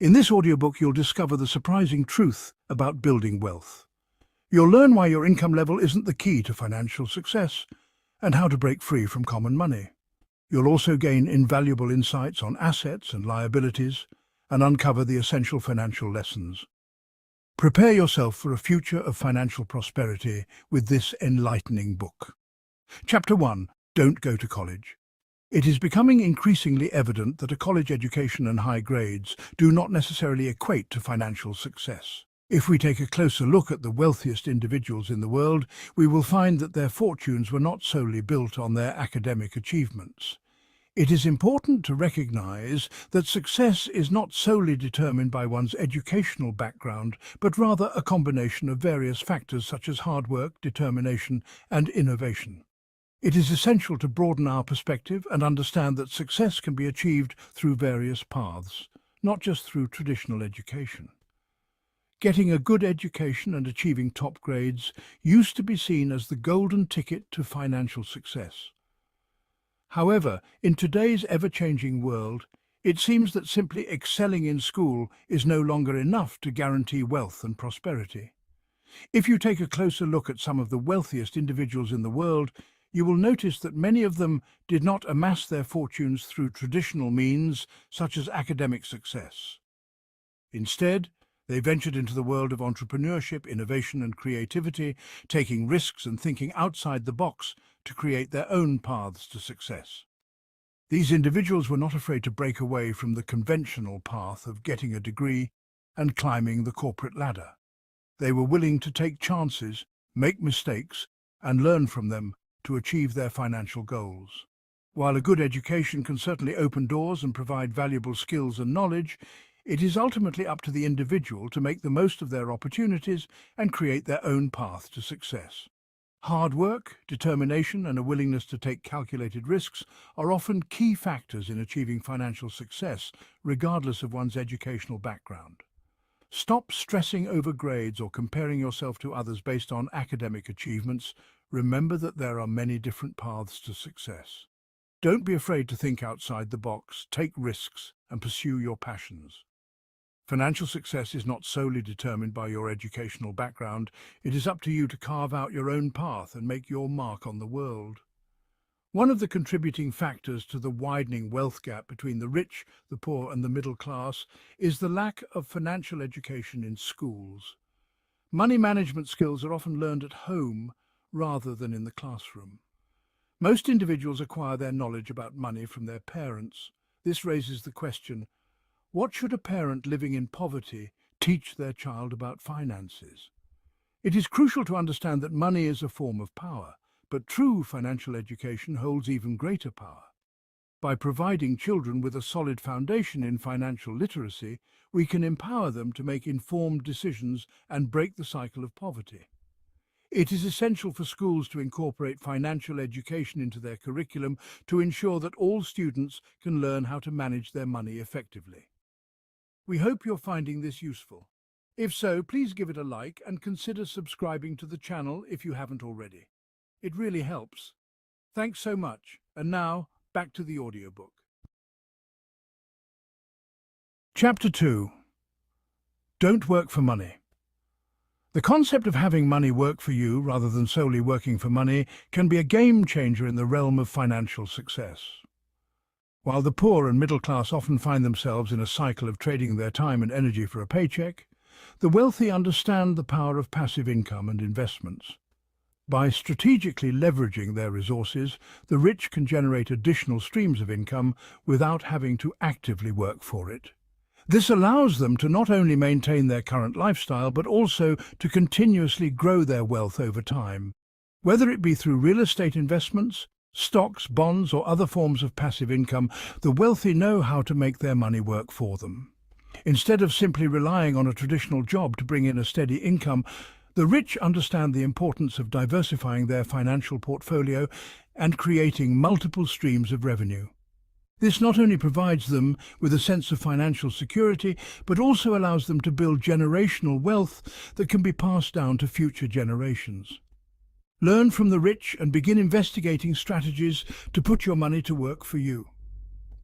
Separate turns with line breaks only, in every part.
In this audiobook, you'll discover the surprising truth about building wealth. You'll learn why your income level isn't the key to financial success and how to break free from common money. You'll also gain invaluable insights on assets and liabilities and uncover the essential financial lessons. Prepare yourself for a future of financial prosperity with this enlightening book. Chapter 1. Don't go to college. It is becoming increasingly evident that a college education and high grades do not necessarily equate to financial success. If we take a closer look at the wealthiest individuals in the world, we will find that their fortunes were not solely built on their academic achievements. It is important to recognize that success is not solely determined by one's educational background, but rather a combination of various factors such as hard work, determination, and innovation. It is essential to broaden our perspective and understand that success can be achieved through various paths, not just through traditional education. Getting a good education and achieving top grades used to be seen as the golden ticket to financial success. However, in today's ever-changing world, it seems that simply excelling in school is no longer enough to guarantee wealth and prosperity. If you take a closer look at some of the wealthiest individuals in the world, you will notice that many of them did not amass their fortunes through traditional means, such as academic success. Instead, they ventured into the world of entrepreneurship, innovation, and creativity, taking risks and thinking outside the box to create their own paths to success. These individuals were not afraid to break away from the conventional path of getting a degree and climbing the corporate ladder. They were willing to take chances, make mistakes, and learn from them to achieve their financial goals. While a good education can certainly open doors and provide valuable skills and knowledge, it is ultimately up to the individual to make the most of their opportunities and create their own path to success. Hard work, determination, and a willingness to take calculated risks are often key factors in achieving financial success, regardless of one's educational background. Stop stressing over grades or comparing yourself to others based on academic achievements. Remember that there are many different paths to success. Don't be afraid to think outside the box, take risks, and pursue your passions. Financial success is not solely determined by your educational background. It is up to you to carve out your own path and make your mark on the world. One of the contributing factors to the widening wealth gap between the rich, the poor, and the middle class is the lack of financial education in schools. Money management skills are often learned at home rather than in the classroom. Most individuals acquire their knowledge about money from their parents. This raises the question, what should a parent living in poverty teach their child about finances? It is crucial to understand that money is a form of power, but true financial education holds even greater power. By providing children with a solid foundation in financial literacy, we can empower them to make informed decisions and break the cycle of poverty. It is essential for schools to incorporate financial education into their curriculum to ensure that all students can learn how to manage their money effectively. We hope you're finding this useful. If so, please give it a like and consider subscribing to the channel if you haven't already. It really helps. Thanks so much. And now, back to the audiobook. Chapter 2. Don't work for money. The concept of having money work for you rather than solely working for money can be a game changer in the realm of financial success. While the poor and middle class often find themselves in a cycle of trading their time and energy for a paycheck, the wealthy understand the power of passive income and investments. By strategically leveraging their resources, the rich can generate additional streams of income without having to actively work for it. This allows them to not only maintain their current lifestyle, but also to continuously grow their wealth over time. Whether it be through real estate investments, stocks, bonds, or other forms of passive income, the wealthy know how to make their money work for them. Instead of simply relying on a traditional job to bring in a steady income, the rich understand the importance of diversifying their financial portfolio and creating multiple streams of revenue. This not only provides them with a sense of financial security, but also allows them to build generational wealth that can be passed down to future generations. Learn from the rich and begin investigating strategies to put your money to work for you.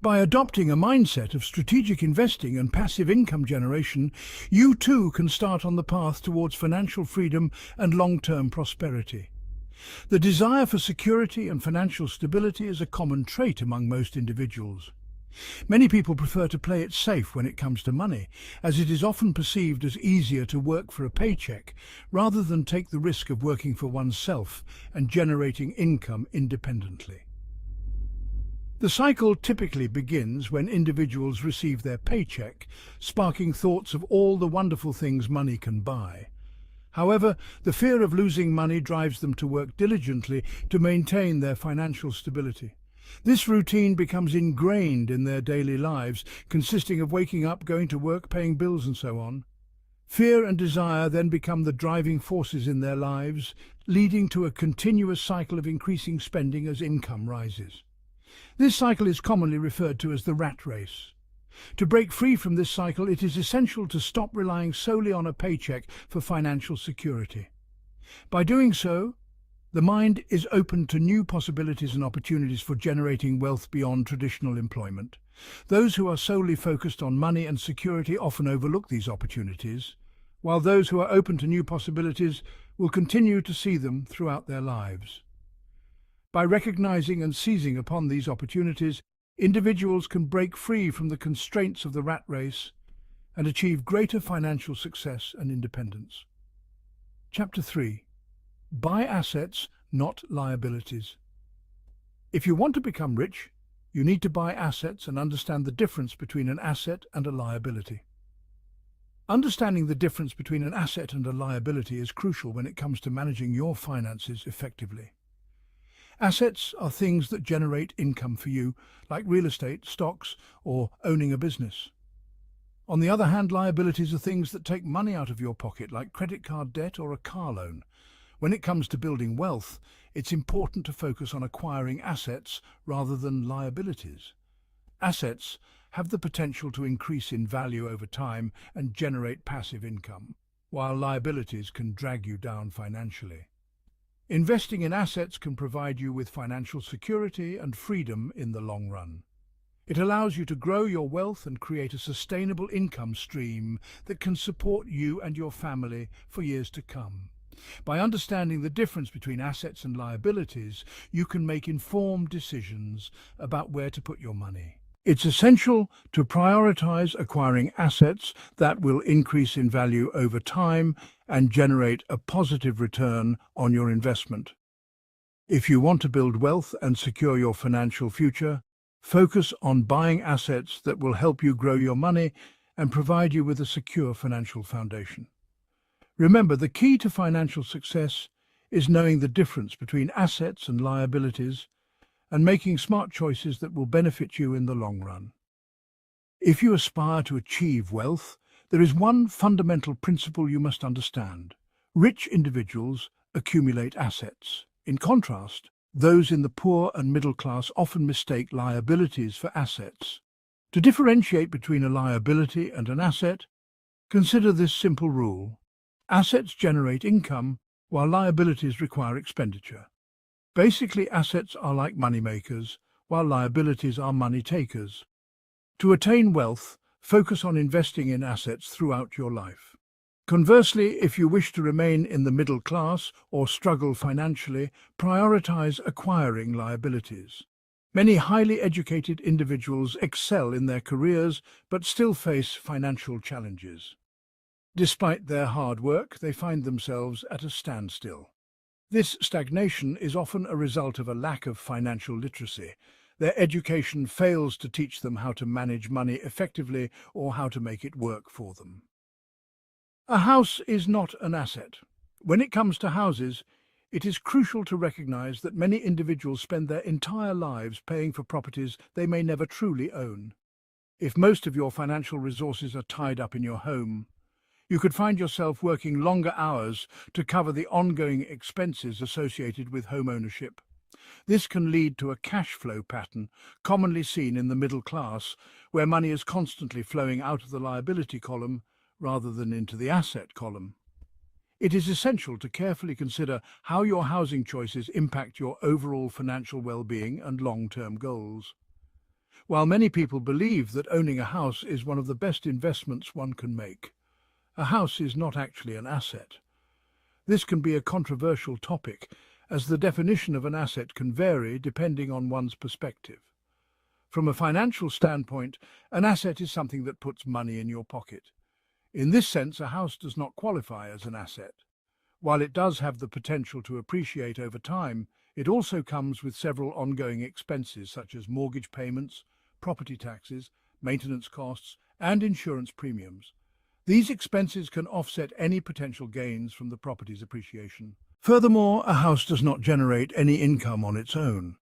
By adopting a mindset of strategic investing and passive income generation, you too can start on the path towards financial freedom and long-term prosperity. The desire for security and financial stability is a common trait among most individuals. Many people prefer to play it safe when it comes to money, as it is often perceived as easier to work for a paycheck rather than take the risk of working for oneself and generating income independently. The cycle typically begins when individuals receive their paycheck, sparking thoughts of all the wonderful things money can buy. However, the fear of losing money drives them to work diligently to maintain their financial stability. This routine becomes ingrained in their daily lives, consisting of waking up, going to work, paying bills and so on. Fear and desire then become the driving forces in their lives, leading to a continuous cycle of increasing spending as income rises. This cycle is commonly referred to as the rat race. To break free from this cycle, it is essential to stop relying solely on a paycheck for financial security. By doing so, the mind is open to new possibilities and opportunities for generating wealth beyond traditional employment. Those who are solely focused on money and security often overlook these opportunities, while those who are open to new possibilities will continue to see them throughout their lives. By recognizing and seizing upon these opportunities, individuals can break free from the constraints of the rat race and achieve greater financial success and independence. Chapter 3. Buy assets, not liabilities. If you want to become rich, you need to buy assets and understand the difference between an asset and a liability. Understanding the difference between an asset and a liability is crucial when it comes to managing your finances effectively. Assets are things that generate income for you, like real estate, stocks, or owning a business. On the other hand, liabilities are things that take money out of your pocket, like credit card debt or a car loan. When it comes to building wealth, it's important to focus on acquiring assets rather than liabilities. Assets have the potential to increase in value over time and generate passive income, while liabilities can drag you down financially. Investing in assets can provide you with financial security and freedom in the long run. It allows you to grow your wealth and create a sustainable income stream that can support you and your family for years to come. By understanding the difference between assets and liabilities, you can make informed decisions about where to put your money. It's essential to prioritize acquiring assets that will increase in value over time and generate a positive return on your investment. If you want to build wealth and secure your financial future, focus on buying assets that will help you grow your money and provide you with a secure financial foundation. Remember, the key to financial success is knowing the difference between assets and liabilities and making smart choices that will benefit you in the long run. If you aspire to achieve wealth, there is one fundamental principle you must understand. Rich individuals accumulate assets. In contrast, those in the poor and middle class often mistake liabilities for assets. To differentiate between a liability and an asset, consider this simple rule. Assets generate income, while liabilities require expenditure. Basically, assets are like money makers, while liabilities are money takers. To attain wealth, focus on investing in assets throughout your life. Conversely, if you wish to remain in the middle class or struggle financially, prioritize acquiring liabilities. Many highly educated individuals excel in their careers but still face financial challenges. Despite their hard work, they find themselves at a standstill. This stagnation is often a result of a lack of financial literacy. Their education fails to teach them how to manage money effectively or how to make it work for them. A house is not an asset. When it comes to houses, it is crucial to recognize that many individuals spend their entire lives paying for properties they may never truly own. If most of your financial resources are tied up in your home, you could find yourself working longer hours to cover the ongoing expenses associated with home ownership. This can lead to a cash flow pattern commonly seen in the middle class, where money is constantly flowing out of the liability column rather than into the asset column. It is essential to carefully consider how your housing choices impact your overall financial well-being and long-term goals. While many people believe that owning a house is one of the best investments one can make, a house is not actually an asset. This can be a controversial topic, as the definition of an asset can vary depending on one's perspective. From a financial standpoint, an asset is something that puts money in your pocket. In this sense, a house does not qualify as an asset. While it does have the potential to appreciate over time, it also comes with several ongoing expenses such as mortgage payments, property taxes, maintenance costs, and insurance premiums. These expenses can offset any potential gains from the property's appreciation. Furthermore, a house does not generate any income on its own.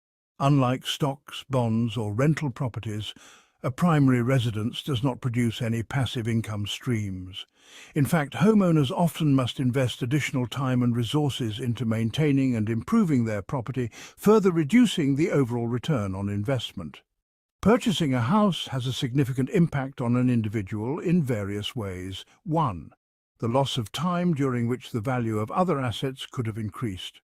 Unlike stocks, bonds, or rental properties, a primary residence does not produce any passive income streams. In fact, homeowners often must invest additional time and resources into maintaining and improving their property, further reducing the overall return on investment. Purchasing a house has a significant impact on an individual in various ways. 1. The loss of time during which the value of other assets could have increased.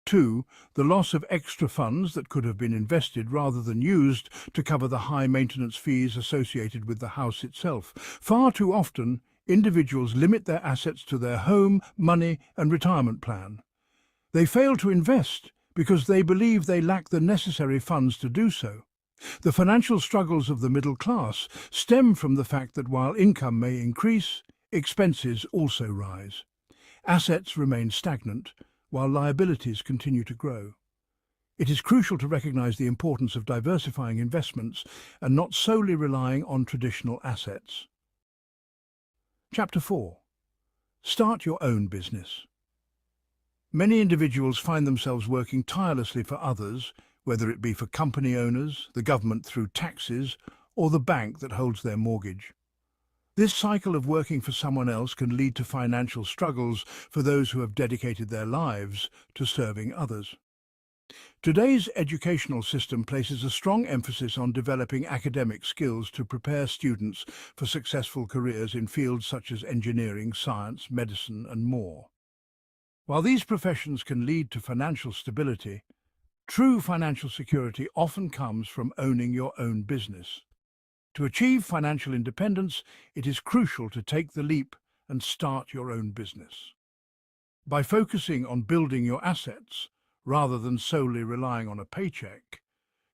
2. The loss of extra funds that could have been invested rather than used to cover the high maintenance fees associated with the house itself. Far too often, individuals limit their assets to their home, money, and retirement plan. They fail to invest because they believe they lack the necessary funds to do so. The financial struggles of the middle class stem from the fact that while income may increase, expenses also rise. Assets remain stagnant, while liabilities continue to grow. It is crucial to recognize the importance of diversifying investments and not solely relying on traditional assets. Chapter 4. Start your own business. Many individuals find themselves working tirelessly for others, whether it be for company owners, the government through taxes, or the bank that holds their mortgage. This cycle of working for someone else can lead to financial struggles for those who have dedicated their lives to serving others. Today's educational system places a strong emphasis on developing academic skills to prepare students for successful careers in fields such as engineering, science, medicine, and more. While these professions can lead to financial stability, true financial security often comes from owning your own business. To achieve financial independence, it is crucial to take the leap and start your own business. By focusing on building your assets, rather than solely relying on a paycheck,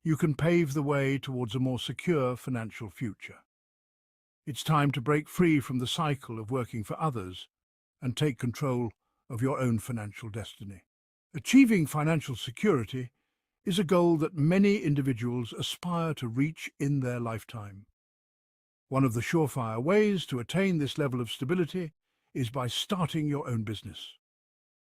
you can pave the way towards a more secure financial future. It's time to break free from the cycle of working for others and take control of your own financial destiny. Achieving financial security is a goal that many individuals aspire to reach in their lifetime. One of the surefire ways to attain this level of stability is by starting your own business.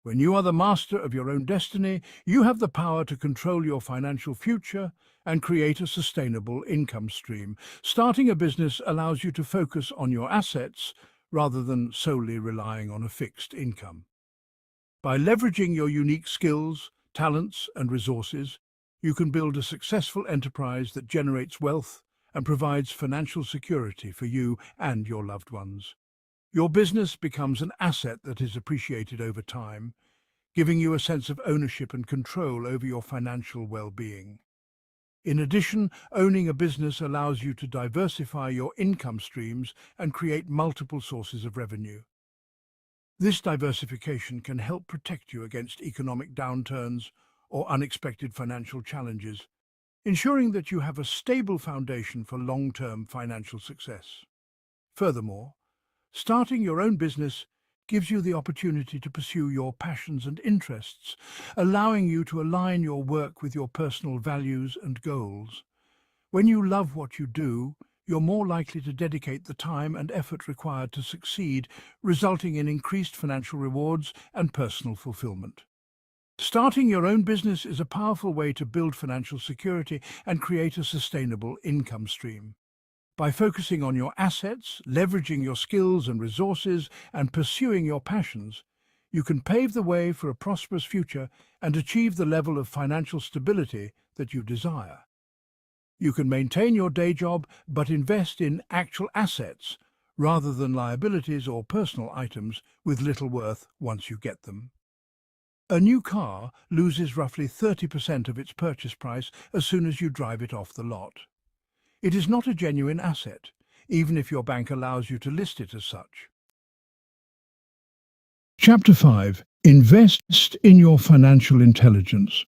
When you are the master of your own destiny, you have the power to control your financial future and create a sustainable income stream. Starting a business allows you to focus on your assets rather than solely relying on a fixed income. By leveraging your unique skills, talents, and resources, you can build a successful enterprise that generates wealth and provides financial security for you and your loved ones. Your business becomes an asset that is appreciated over time, giving you a sense of ownership and control over your financial well-being. In addition, owning a business allows you to diversify your income streams and create multiple sources of revenue. This diversification can help protect you against economic downturns or unexpected financial challenges, ensuring that you have a stable foundation for long-term financial success. Furthermore, starting your own business gives you the opportunity to pursue your passions and interests, allowing you to align your work with your personal values and goals. When you love what you do, you're more likely to dedicate the time and effort required to succeed, resulting in increased financial rewards and personal fulfillment. Starting your own business is a powerful way to build financial security and create a sustainable income stream. By focusing on your assets, leveraging your skills and resources, and pursuing your passions, you can pave the way for a prosperous future and achieve the level of financial stability that you desire. You can maintain your day job but invest in actual assets rather than liabilities or personal items with little worth once you get them. A new car loses roughly 30% of its purchase price as soon as you drive it off the lot. It is not a genuine asset, even if your bank allows you to list it as such. Chapter 5. Invest in your financial intelligence.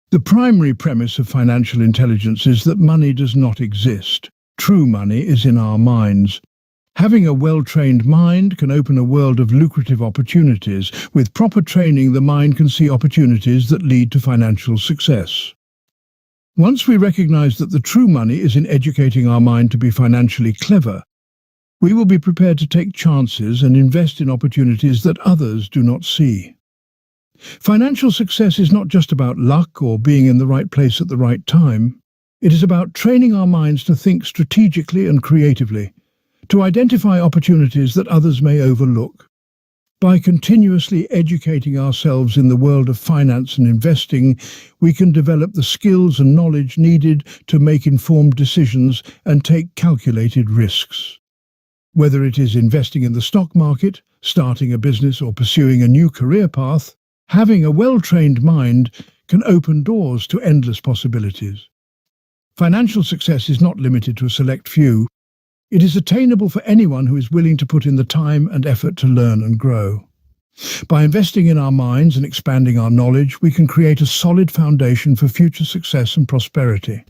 The primary premise of financial intelligence is that money does not exist. True money is in our minds. Having a well-trained mind can open a world of lucrative opportunities. With proper training, the mind can see opportunities that lead to financial success. Once we recognize that the true money is in educating our mind to be financially clever, we will be prepared to take chances and invest in opportunities that others do not see. Financial success is not just about luck or being in the right place at the right time. It is about training our minds to think strategically and creatively, to identify opportunities that others may overlook. By continuously educating ourselves in the world of finance and investing, we can develop the skills and knowledge needed to make informed decisions and take calculated risks. Whether it is investing in the stock market, starting a business, or pursuing a new career path, having a well-trained mind can open doors to endless possibilities. Financial success is not limited to a select few. It is attainable for anyone who is willing to put in the time and effort to learn and grow. By investing in our minds and expanding our knowledge, we can create a solid foundation for future success and prosperity.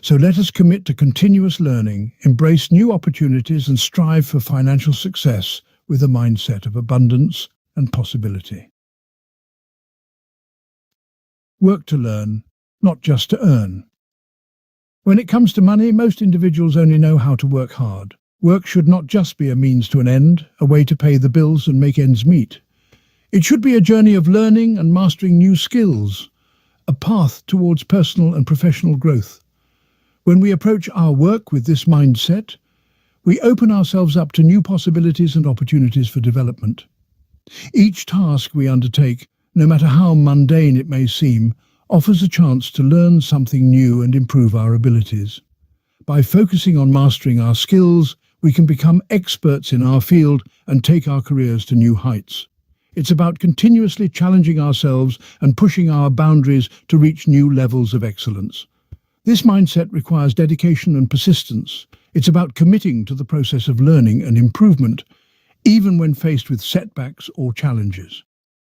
So let us commit to continuous learning, embrace new opportunities, and strive for financial success with a mindset of abundance and possibility. Work to learn, not just to earn. When it comes to money, most individuals only know how to work hard. Work should not just be a means to an end, a way to pay the bills and make ends meet. It should be a journey of learning and mastering new skills, a path towards personal and professional growth. When we approach our work with this mindset, we open ourselves up to new possibilities and opportunities for development. Each task we undertake, no matter how mundane it may seem, offers a chance to learn something new and improve our abilities. By focusing on mastering our skills, we can become experts in our field and take our careers to new heights. It's about continuously challenging ourselves and pushing our boundaries to reach new levels of excellence. This mindset requires dedication and persistence. It's about committing to the process of learning and improvement, even when faced with setbacks or challenges.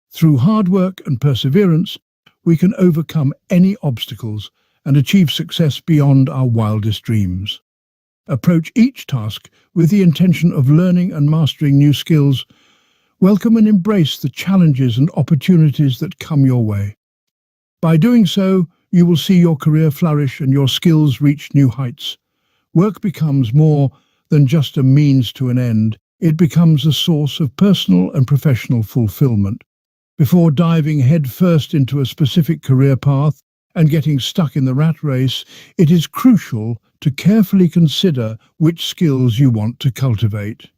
Through hard work and perseverance, we can overcome any obstacles and achieve success beyond our wildest dreams. Approach each task with the intention of learning and mastering new skills. Welcome and embrace the challenges and opportunities that come your way. By doing so, you will see your career flourish and your skills reach new heights. Work becomes more than just a means to an end. It becomes a source of personal and professional fulfillment. Before diving headfirst into a specific career path and getting stuck in the rat race, it is crucial to carefully consider which skills you want to cultivate.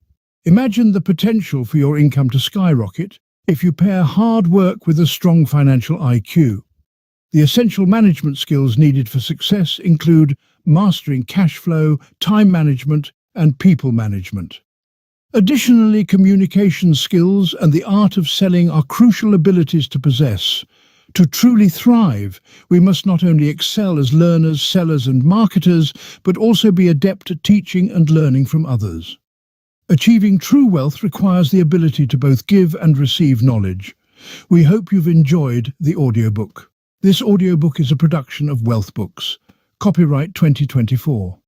Imagine the potential for your income to skyrocket if you pair hard work with a strong financial IQ. The essential management skills needed for success include mastering cash flow, time management, and people management. Additionally, communication skills and the art of selling are crucial abilities to possess. To truly thrive, we must not only excel as learners, sellers, and marketers, but also be adept at teaching and learning from others. Achieving true wealth requires the ability to both give and receive knowledge. We hope you've enjoyed the audiobook. This audiobook is a production of Wealth Books. Copyright 2024.